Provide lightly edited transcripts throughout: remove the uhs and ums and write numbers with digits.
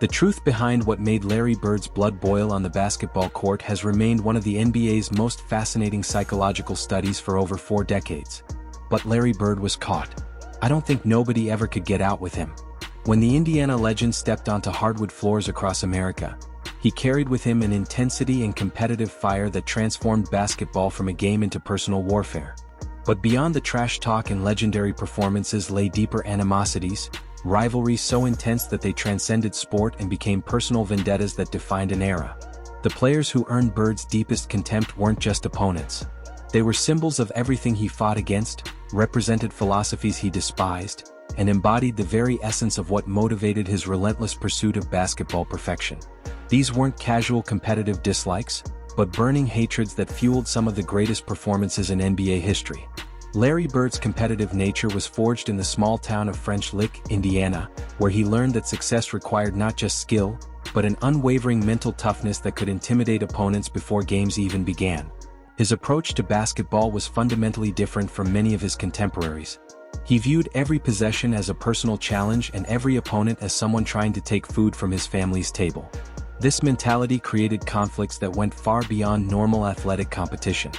The truth behind what made Larry Bird's blood boil on the basketball court has remained one of the NBA's most fascinating psychological studies for over 4 decades. But Larry Bird was caught. I don't think nobody ever could get out with him. When the Indiana legend stepped onto hardwood floors across America, he carried with him an intensity and competitive fire that transformed basketball from a game into personal warfare. But beyond the trash talk and legendary performances lay deeper animosities, rivalries so intense that they transcended sport and became personal vendettas that defined an era. The players who earned Bird's deepest contempt weren't just opponents. They were symbols of everything he fought against, represented philosophies he despised, and embodied the very essence of what motivated his relentless pursuit of basketball perfection. These weren't casual competitive dislikes, but burning hatreds that fueled some of the greatest performances in NBA history. Larry Bird's competitive nature was forged in the small town of French Lick, Indiana, where he learned that success required not just skill, but an unwavering mental toughness that could intimidate opponents before games even began. His approach to basketball was fundamentally different from many of his contemporaries. He viewed every possession as a personal challenge and every opponent as someone trying to take food from his family's table. This mentality created conflicts that went far beyond normal athletic competition.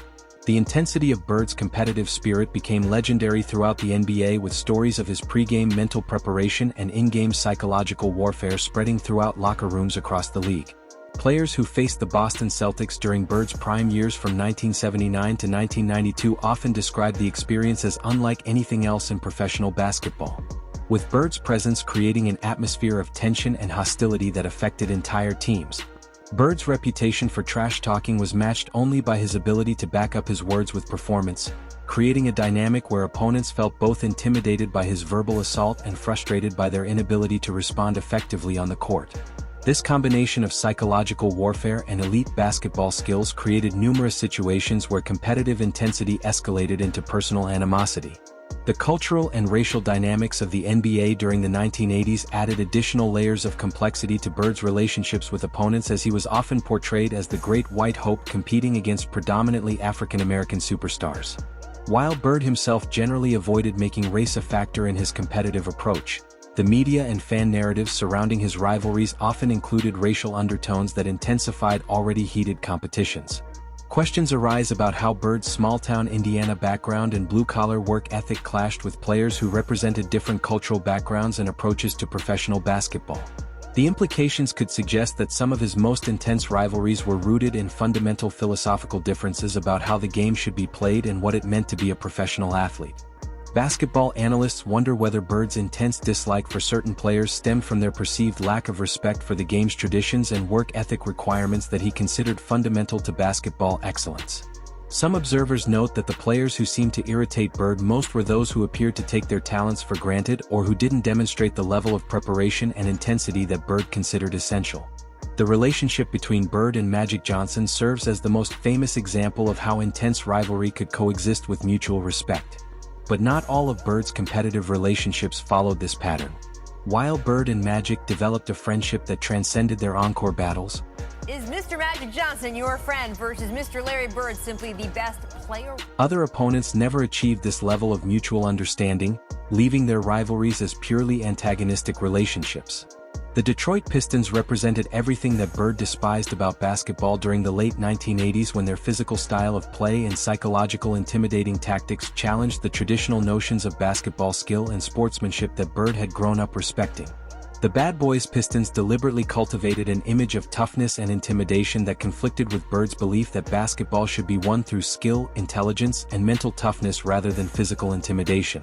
The intensity of Bird's competitive spirit became legendary throughout the NBA, with stories of his pre-game mental preparation and in-game psychological warfare spreading throughout locker rooms across the league. Players who faced the Boston Celtics during Bird's prime years from 1979 to 1992 often described the experience as unlike anything else in professional basketball, with Bird's presence creating an atmosphere of tension and hostility that affected entire teams. Bird's reputation for trash-talking was matched only by his ability to back up his words with performance, creating a dynamic where opponents felt both intimidated by his verbal assault and frustrated by their inability to respond effectively on the court. This combination of psychological warfare and elite basketball skills created numerous situations where competitive intensity escalated into personal animosity. The cultural and racial dynamics of the NBA during the 1980s added additional layers of complexity to Bird's relationships with opponents, as he was often portrayed as the Great White Hope competing against predominantly African-American superstars. While Bird himself generally avoided making race a factor in his competitive approach, the media and fan narratives surrounding his rivalries often included racial undertones that intensified already heated competitions. Questions arise about how Bird's small-town Indiana background and blue-collar work ethic clashed with players who represented different cultural backgrounds and approaches to professional basketball. The implications could suggest that some of his most intense rivalries were rooted in fundamental philosophical differences about how the game should be played and what it meant to be a professional athlete. Basketball analysts wonder whether Bird's intense dislike for certain players stemmed from their perceived lack of respect for the game's traditions and work ethic requirements that he considered fundamental to basketball excellence. Some observers note that the players who seemed to irritate Bird most were those who appeared to take their talents for granted or who didn't demonstrate the level of preparation and intensity that Bird considered essential. The relationship between Bird and Magic Johnson serves as the most famous example of how intense rivalry could coexist with mutual respect. But not all of Bird's competitive relationships followed this pattern. While Bird and Magic developed a friendship that transcended their encore battles, is Mr. Magic Johnson your friend versus Mr. Larry Bird simply the best player? Other opponents never achieved this level of mutual understanding, leaving their rivalries as purely antagonistic relationships. The Detroit Pistons represented everything that Bird despised about basketball during the late 1980s, when their physical style of play and psychological intimidating tactics challenged the traditional notions of basketball skill and sportsmanship that Bird had grown up respecting. The Bad Boys Pistons deliberately cultivated an image of toughness and intimidation that conflicted with Bird's belief that basketball should be won through skill, intelligence, and mental toughness rather than physical intimidation.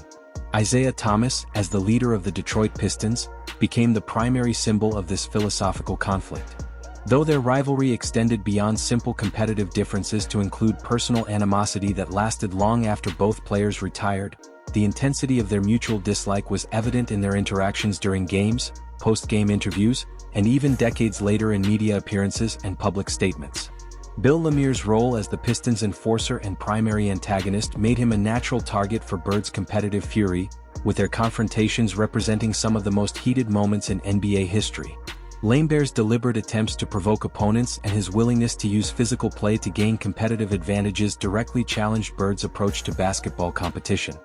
Isaiah Thomas, as the leader of the Detroit Pistons, became the primary symbol of this philosophical conflict. Though their rivalry extended beyond simple competitive differences to include personal animosity that lasted long after both players retired, the intensity of their mutual dislike was evident in their interactions during games, post-game interviews, and even decades later in media appearances and public statements. Bill Lemire's role as the Pistons' enforcer and primary antagonist made him a natural target for Bird's competitive fury, with their confrontations representing some of the most heated moments in NBA history. Laimbeer's deliberate attempts to provoke opponents and his willingness to use physical play to gain competitive advantages directly challenged Bird's approach to basketball competition.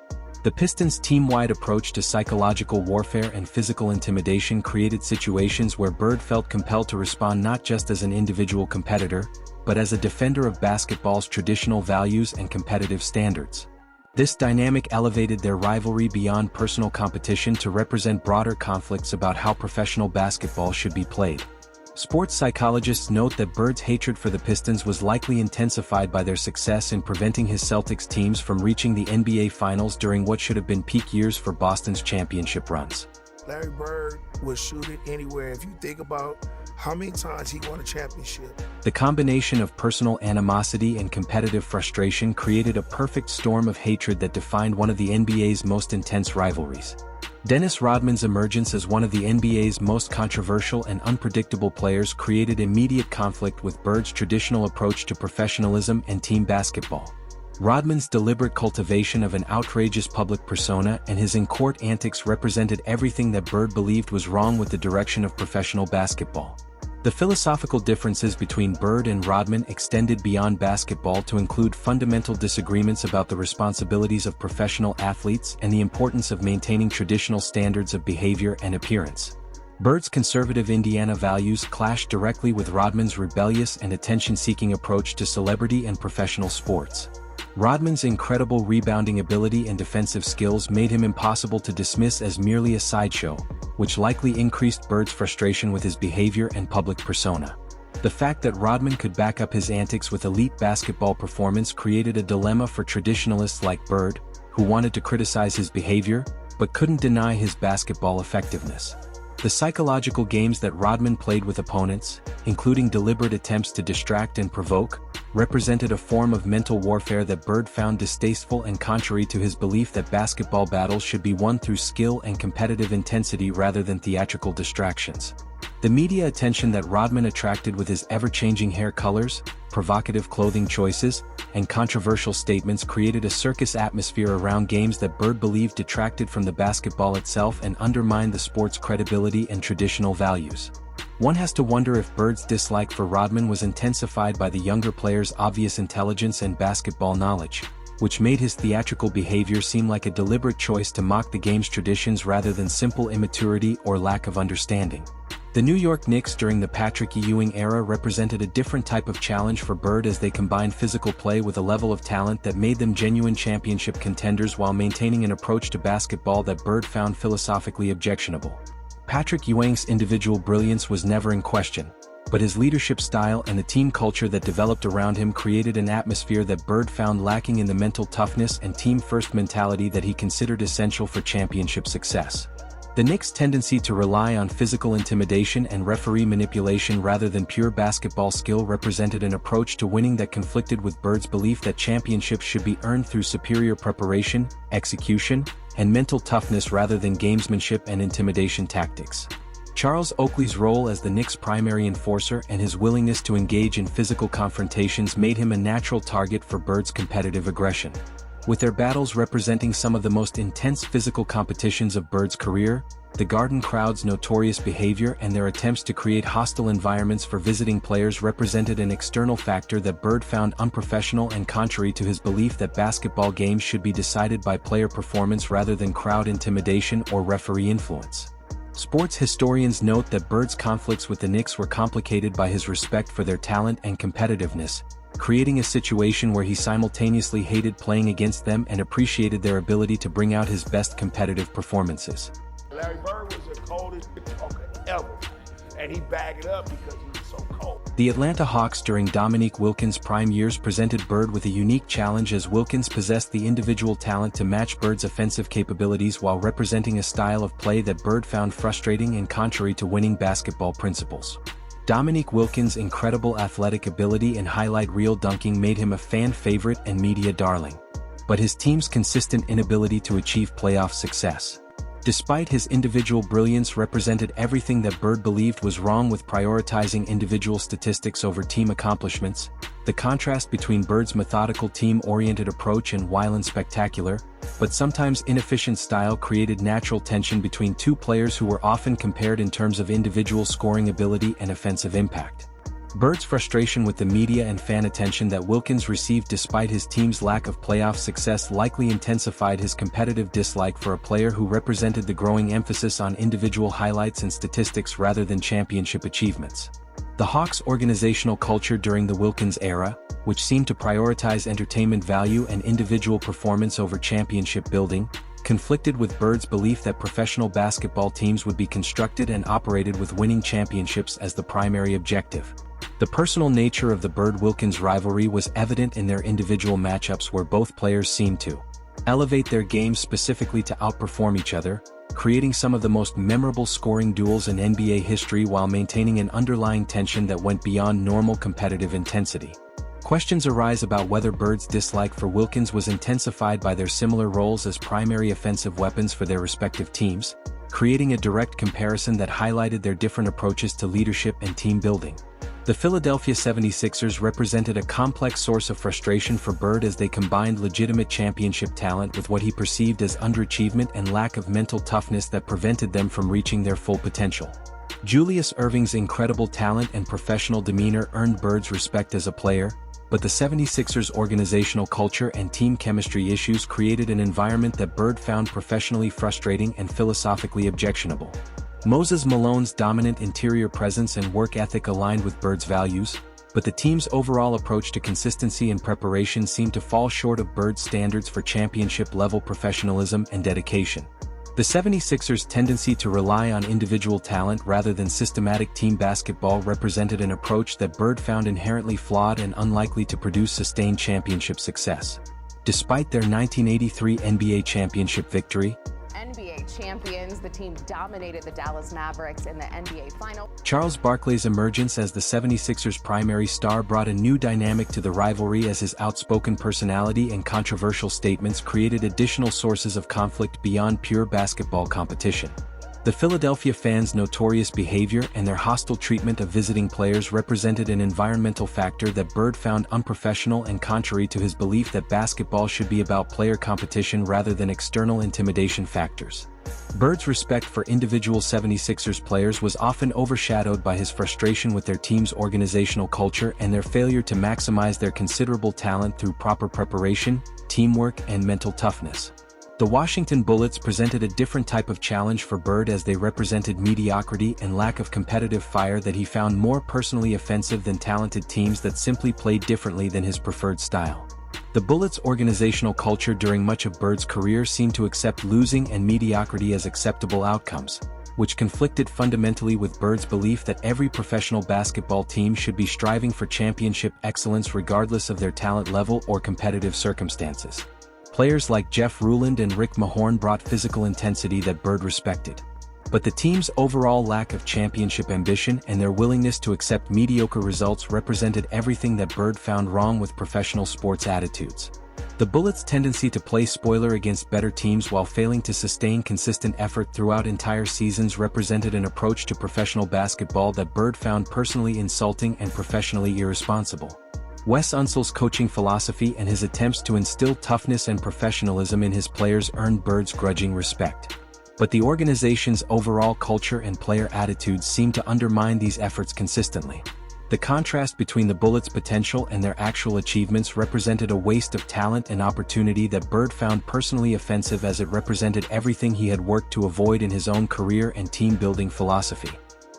The Pistons' team-wide approach to psychological warfare and physical intimidation created situations where Bird felt compelled to respond not just as an individual competitor, but as a defender of basketball's traditional values and competitive standards. This dynamic elevated their rivalry beyond personal competition to represent broader conflicts about how professional basketball should be played. Sports psychologists note that Bird's hatred for the Pistons was likely intensified by their success in preventing his Celtics teams from reaching the NBA Finals during what should have been peak years for Boston's championship runs. Larry Bird would shoot it anywhere. If you think about how many times he won a championship. The combination of personal animosity and competitive frustration created a perfect storm of hatred that defined one of the NBA's most intense rivalries. Dennis Rodman's emergence as one of the NBA's most controversial and unpredictable players created immediate conflict with Bird's traditional approach to professionalism and team basketball. Rodman's deliberate cultivation of an outrageous public persona and his in-court antics represented everything that Bird believed was wrong with the direction of professional basketball. The philosophical differences between Bird and Rodman extended beyond basketball to include fundamental disagreements about the responsibilities of professional athletes and the importance of maintaining traditional standards of behavior and appearance. Bird's conservative Indiana values clashed directly with Rodman's rebellious and attention-seeking approach to celebrity and professional sports. Rodman's incredible rebounding ability and defensive skills made him impossible to dismiss as merely a sideshow, which likely increased Bird's frustration with his behavior and public persona. The fact that Rodman could back up his antics with elite basketball performance created a dilemma for traditionalists like Bird, who wanted to criticize his behavior, but couldn't deny his basketball effectiveness. The psychological games that Rodman played with opponents, including deliberate attempts to distract and provoke, represented a form of mental warfare that Bird found distasteful and contrary to his belief that basketball battles should be won through skill and competitive intensity rather than theatrical distractions. The media attention that Rodman attracted with his ever-changing hair colors, provocative clothing choices, and controversial statements created a circus atmosphere around games that Bird believed detracted from the basketball itself and undermined the sport's credibility and traditional values. One has to wonder if Bird's dislike for Rodman was intensified by the younger player's obvious intelligence and basketball knowledge, which made his theatrical behavior seem like a deliberate choice to mock the game's traditions rather than simple immaturity or lack of understanding. The New York Knicks during the Patrick Ewing era represented a different type of challenge for Bird as they combined physical play with a level of talent that made them genuine championship contenders while maintaining an approach to basketball that Bird found philosophically objectionable. Patrick Ewing's individual brilliance was never in question, but his leadership style and the team culture that developed around him created an atmosphere that Bird found lacking in the mental toughness and team-first mentality that he considered essential for championship success. The Knicks' tendency to rely on physical intimidation and referee manipulation rather than pure basketball skill represented an approach to winning that conflicted with Bird's belief that championships should be earned through superior preparation, execution, and mental toughness rather than gamesmanship and intimidation tactics. Charles Oakley's role as the Knicks' primary enforcer and his willingness to engage in physical confrontations made him a natural target for Bird's competitive aggression. With their battles representing some of the most intense physical competitions of Bird's career, the Garden crowd's notorious behavior and their attempts to create hostile environments for visiting players represented an external factor that Bird found unprofessional and contrary to his belief that basketball games should be decided by player performance rather than crowd intimidation or referee influence. Sports historians note that Bird's conflicts with the Knicks were complicated by his respect for their talent and competitiveness, creating a situation where he simultaneously hated playing against them and appreciated their ability to bring out his best competitive performances. Larry Bird was the coldest talker ever, and he bagged it up because he was so cold. The Atlanta Hawks during Dominique Wilkins' prime years presented Bird with a unique challenge as Wilkins possessed the individual talent to match Bird's offensive capabilities while representing a style of play that Bird found frustrating and contrary to winning basketball principles. Dominique Wilkins' incredible athletic ability and highlight reel dunking made him a fan favorite and media darling. But his team's consistent inability to achieve playoff success, despite his individual brilliance, represented everything that Bird believed was wrong with prioritizing individual statistics over team accomplishments. The contrast between Bird's methodical team-oriented approach and wild spectacular, but sometimes inefficient style created natural tension between two players who were often compared in terms of individual scoring ability and offensive impact. Bird's frustration with the media and fan attention that Wilkins received despite his team's lack of playoff success likely intensified his competitive dislike for a player who represented the growing emphasis on individual highlights and statistics rather than championship achievements. The Hawks' organizational culture during the Wilkins era, which seemed to prioritize entertainment value and individual performance over championship building, conflicted with Bird's belief that professional basketball teams would be constructed and operated with winning championships as the primary objective. The personal nature of the Bird-Wilkins rivalry was evident in their individual matchups where both players seemed to elevate their games specifically to outperform each other, creating some of the most memorable scoring duels in NBA history while maintaining an underlying tension that went beyond normal competitive intensity. Questions arise about whether Bird's dislike for Wilkins was intensified by their similar roles as primary offensive weapons for their respective teams, creating a direct comparison that highlighted their different approaches to leadership and team building. The Philadelphia 76ers represented a complex source of frustration for Bird as they combined legitimate championship talent with what he perceived as underachievement and lack of mental toughness that prevented them from reaching their full potential. Julius Erving's incredible talent and professional demeanor earned Bird's respect as a player, but the 76ers' organizational culture and team chemistry issues created an environment that Bird found professionally frustrating and philosophically objectionable. Moses Malone's dominant interior presence and work ethic aligned with Bird's values, but the team's overall approach to consistency and preparation seemed to fall short of Bird's standards for championship-level professionalism and dedication. The 76ers' tendency to rely on individual talent rather than systematic team basketball represented an approach that Bird found inherently flawed and unlikely to produce sustained championship success. Despite their 1983 NBA championship victory, NBA champions, the team dominated the Dallas Mavericks in the NBA Final. Charles Barkley's emergence as the 76ers' primary star brought a new dynamic to the rivalry as his outspoken personality and controversial statements created additional sources of conflict beyond pure basketball competition. The Philadelphia fans' notorious behavior and their hostile treatment of visiting players represented an environmental factor that Bird found unprofessional and contrary to his belief that basketball should be about player competition rather than external intimidation factors. Bird's respect for individual 76ers players was often overshadowed by his frustration with their team's organizational culture and their failure to maximize their considerable talent through proper preparation, teamwork, and mental toughness. The Washington Bullets presented a different type of challenge for Bird as they represented mediocrity and lack of competitive fire that he found more personally offensive than talented teams that simply played differently than his preferred style. The Bullets' organizational culture during much of Bird's career seemed to accept losing and mediocrity as acceptable outcomes, which conflicted fundamentally with Bird's belief that every professional basketball team should be striving for championship excellence regardless of their talent level or competitive circumstances. Players like Jeff Ruland and Rick Mahorn brought physical intensity that Bird respected. But the team's overall lack of championship ambition and their willingness to accept mediocre results represented everything that Bird found wrong with professional sports attitudes. The Bullets' tendency to play spoiler against better teams while failing to sustain consistent effort throughout entire seasons represented an approach to professional basketball that Bird found personally insulting and professionally irresponsible. Wes Unsel's coaching philosophy and his attempts to instill toughness and professionalism in his players earned Bird's grudging respect. But the organization's overall culture and player attitudes seemed to undermine these efforts consistently. The contrast between the Bullets' potential and their actual achievements represented a waste of talent and opportunity that Bird found personally offensive as it represented everything he had worked to avoid in his own career and team-building philosophy.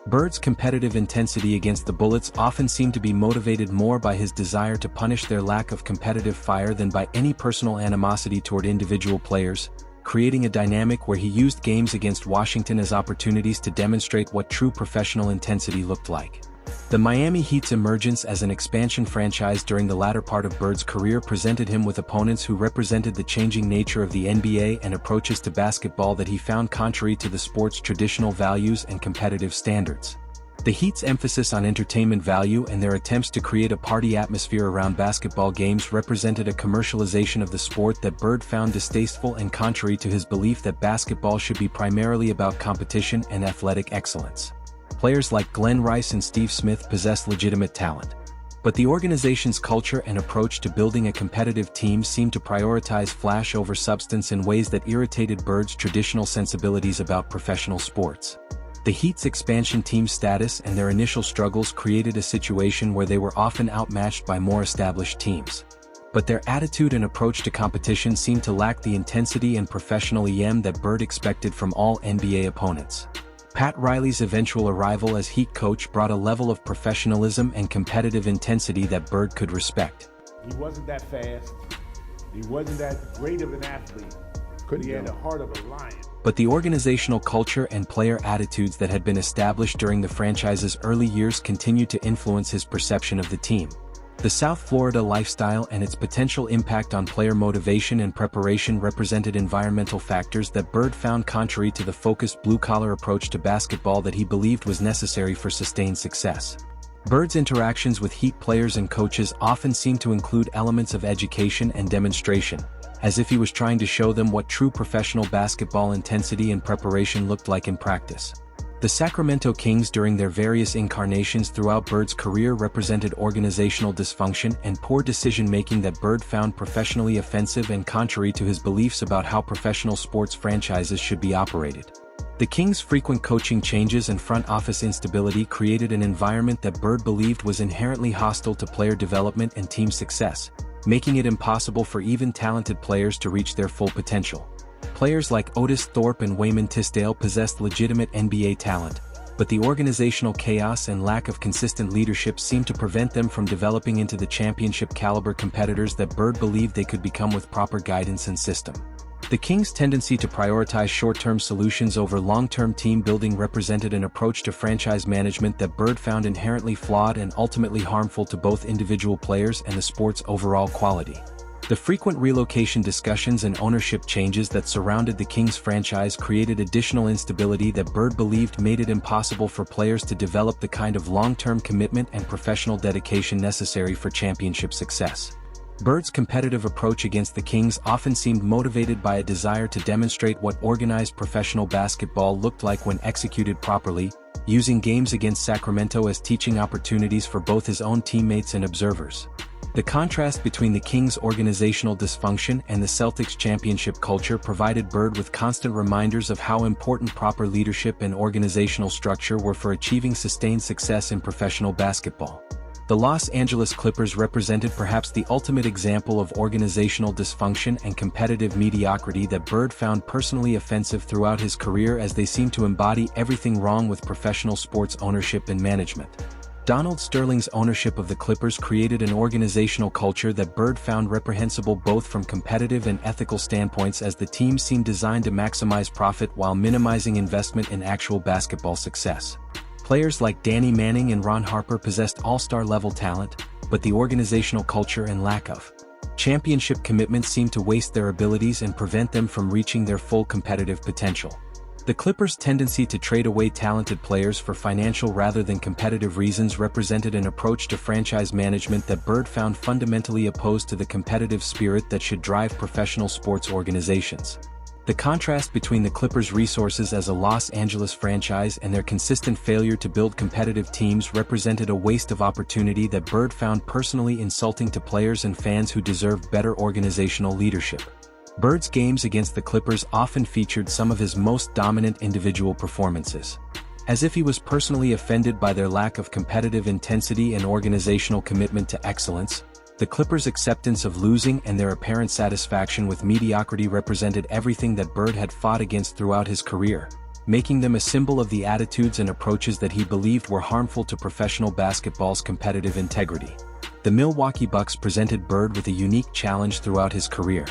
Bird's competitive intensity against the Bullets often seemed to be motivated more by his desire to punish their lack of competitive fire than by any personal animosity toward individual players, creating a dynamic where he used games against Washington as opportunities to demonstrate what true professional intensity looked like. The Miami Heat's emergence as an expansion franchise during the latter part of Bird's career presented him with opponents who represented the changing nature of the NBA and approaches to basketball that he found contrary to the sport's traditional values and competitive standards. The Heat's emphasis on entertainment value and their attempts to create a party atmosphere around basketball games represented a commercialization of the sport that Bird found distasteful and contrary to his belief that basketball should be primarily about competition and athletic excellence. Players like Glenn Rice and Steve Smith possessed legitimate talent. But the organization's culture and approach to building a competitive team seemed to prioritize flash over substance in ways that irritated Bird's traditional sensibilities about professional sports. The Heat's expansion team status and their initial struggles created a situation where they were often outmatched by more established teams. But their attitude and approach to competition seemed to lack the intensity and professional that Bird expected from all NBA opponents. Pat Riley's eventual arrival as Heat coach brought a level of professionalism and competitive intensity that Bird could respect. He wasn't that fast. He wasn't that great of an athlete. He had the heart of a lion. But the organizational culture and player attitudes that had been established during the franchise's early years continued to influence his perception of the team. The South Florida lifestyle and its potential impact on player motivation and preparation represented environmental factors that Bird found contrary to the focused blue-collar approach to basketball that he believed was necessary for sustained success. Bird's interactions with Heat players and coaches often seemed to include elements of education and demonstration, as if he was trying to show them what true professional basketball intensity and preparation looked like in practice. The Sacramento Kings during their various incarnations throughout Bird's career represented organizational dysfunction and poor decision-making that Bird found professionally offensive and contrary to his beliefs about how professional sports franchises should be operated. The Kings' frequent coaching changes and front office instability created an environment that Bird believed was inherently hostile to player development and team success, making it impossible for even talented players to reach their full potential. Players like Otis Thorpe and Wayman Tisdale possessed legitimate NBA talent, but the organizational chaos and lack of consistent leadership seemed to prevent them from developing into the championship-caliber competitors that Bird believed they could become with proper guidance and system. The Kings' tendency to prioritize short-term solutions over long-term team building represented an approach to franchise management that Bird found inherently flawed and ultimately harmful to both individual players and the sport's overall quality. The frequent relocation discussions and ownership changes that surrounded the Kings franchise created additional instability that Bird believed made it impossible for players to develop the kind of long-term commitment and professional dedication necessary for championship success. Bird's competitive approach against the Kings often seemed motivated by a desire to demonstrate what organized professional basketball looked like when executed properly, using games against Sacramento as teaching opportunities for both his own teammates and observers. The contrast between the Kings' organizational dysfunction and the Celtics' championship culture provided Bird with constant reminders of how important proper leadership and organizational structure were for achieving sustained success in professional basketball. The Los Angeles Clippers represented perhaps the ultimate example of organizational dysfunction and competitive mediocrity that Bird found personally offensive throughout his career, as they seemed to embody everything wrong with professional sports ownership and management. Donald Sterling's ownership of the Clippers created an organizational culture that Bird found reprehensible both from competitive and ethical standpoints, as the team seemed designed to maximize profit while minimizing investment in actual basketball success. Players like Danny Manning and Ron Harper possessed all-star level talent, but the organizational culture and lack of championship commitment seemed to waste their abilities and prevent them from reaching their full competitive potential. The Clippers' tendency to trade away talented players for financial rather than competitive reasons represented an approach to franchise management that Bird found fundamentally opposed to the competitive spirit that should drive professional sports organizations. The contrast between the Clippers' resources as a Los Angeles franchise and their consistent failure to build competitive teams represented a waste of opportunity that Bird found personally insulting to players and fans who deserved better organizational leadership. Bird's games against the Clippers often featured some of his most dominant individual performances. As if he was personally offended by their lack of competitive intensity and organizational commitment to excellence, the Clippers' acceptance of losing and their apparent satisfaction with mediocrity represented everything that Bird had fought against throughout his career, making them a symbol of the attitudes and approaches that he believed were harmful to professional basketball's competitive integrity. The Milwaukee Bucks presented Bird with a unique challenge throughout his career,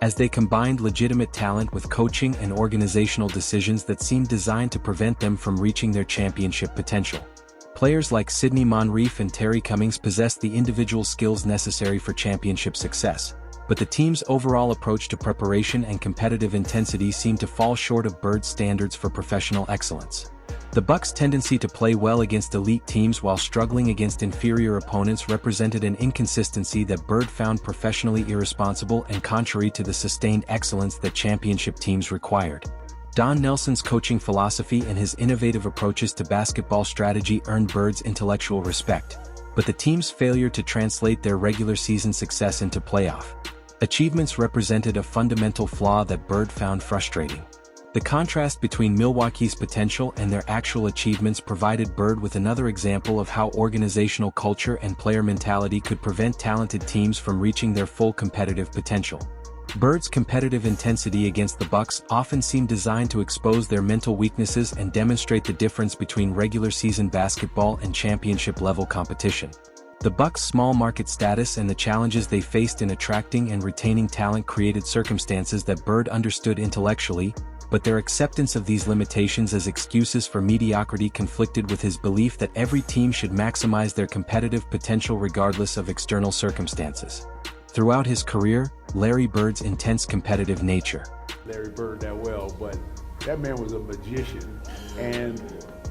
as they combined legitimate talent with coaching and organizational decisions that seemed designed to prevent them from reaching their championship potential. Players like Sidney Moncrief and Terry Cummings possessed the individual skills necessary for championship success, but the team's overall approach to preparation and competitive intensity seemed to fall short of Bird's standards for professional excellence. The Bucks' tendency to play well against elite teams while struggling against inferior opponents represented an inconsistency that Bird found professionally irresponsible and contrary to the sustained excellence that championship teams required. Don Nelson's coaching philosophy and his innovative approaches to basketball strategy earned Bird's intellectual respect, but the team's failure to translate their regular season success into playoff achievements represented a fundamental flaw that Bird found frustrating. The contrast between Milwaukee's potential and their actual achievements provided Bird with another example of how organizational culture and player mentality could prevent talented teams from reaching their full competitive potential. Bird's competitive intensity against the Bucks often seemed designed to expose their mental weaknesses and demonstrate the difference between regular season basketball and championship-level competition. The Bucks' small market status and the challenges they faced in attracting and retaining talent created circumstances that Bird understood intellectually, but their acceptance of these limitations as excuses for mediocrity conflicted with his belief that every team should maximize their competitive potential regardless of external circumstances. Throughout his career, Larry Bird's intense competitive nature. Larry Bird that well, but that man was a magician. And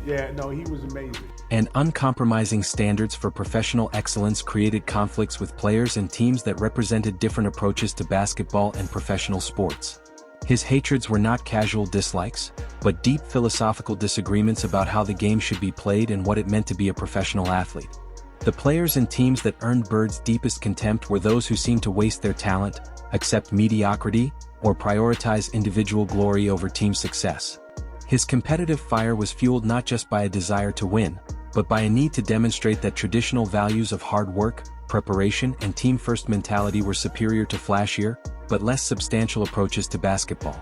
yeah, no, he was amazing. And uncompromising standards for professional excellence created conflicts with players and teams that represented different approaches to basketball and professional sports. His hatreds were not casual dislikes, but deep philosophical disagreements about how the game should be played and what it meant to be a professional athlete. The players and teams that earned Bird's deepest contempt were those who seemed to waste their talent, accept mediocrity, or prioritize individual glory over team success. His competitive fire was fueled not just by a desire to win, but by a need to demonstrate that traditional values of hard work, preparation, and team-first mentality were superior to flashier, but less substantial approaches to basketball.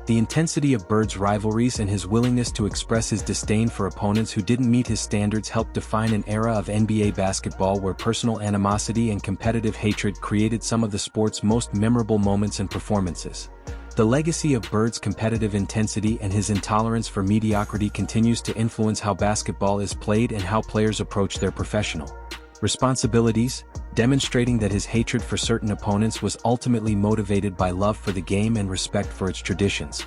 The intensity of Bird's rivalries and his willingness to express his disdain for opponents who didn't meet his standards helped define an era of NBA basketball where personal animosity and competitive hatred created some of the sport's most memorable moments and performances. The legacy of Bird's competitive intensity and his intolerance for mediocrity continues to influence how basketball is played and how players approach their professional responsibilities, demonstrating that his hatred for certain opponents was ultimately motivated by love for the game and respect for its traditions.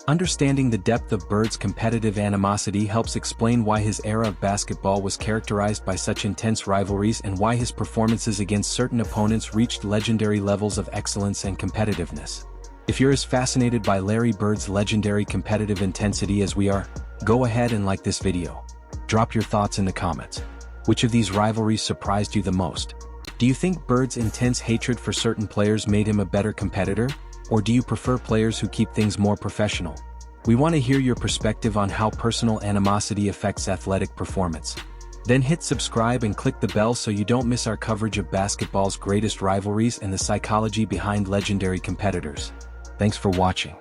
Understanding the depth of Bird's competitive animosity helps explain why his era of basketball was characterized by such intense rivalries and why his performances against certain opponents reached legendary levels of excellence and competitiveness. If you're as fascinated by Larry Bird's legendary competitive intensity as we are, go ahead and like this video. Drop your thoughts in the comments. Which of these rivalries surprised you the most? Do you think Bird's intense hatred for certain players made him a better competitor? Or do you prefer players who keep things more professional? We want to hear your perspective on how personal animosity affects athletic performance. Then hit subscribe and click the bell so you don't miss our coverage of basketball's greatest rivalries and the psychology behind legendary competitors. Thanks for watching.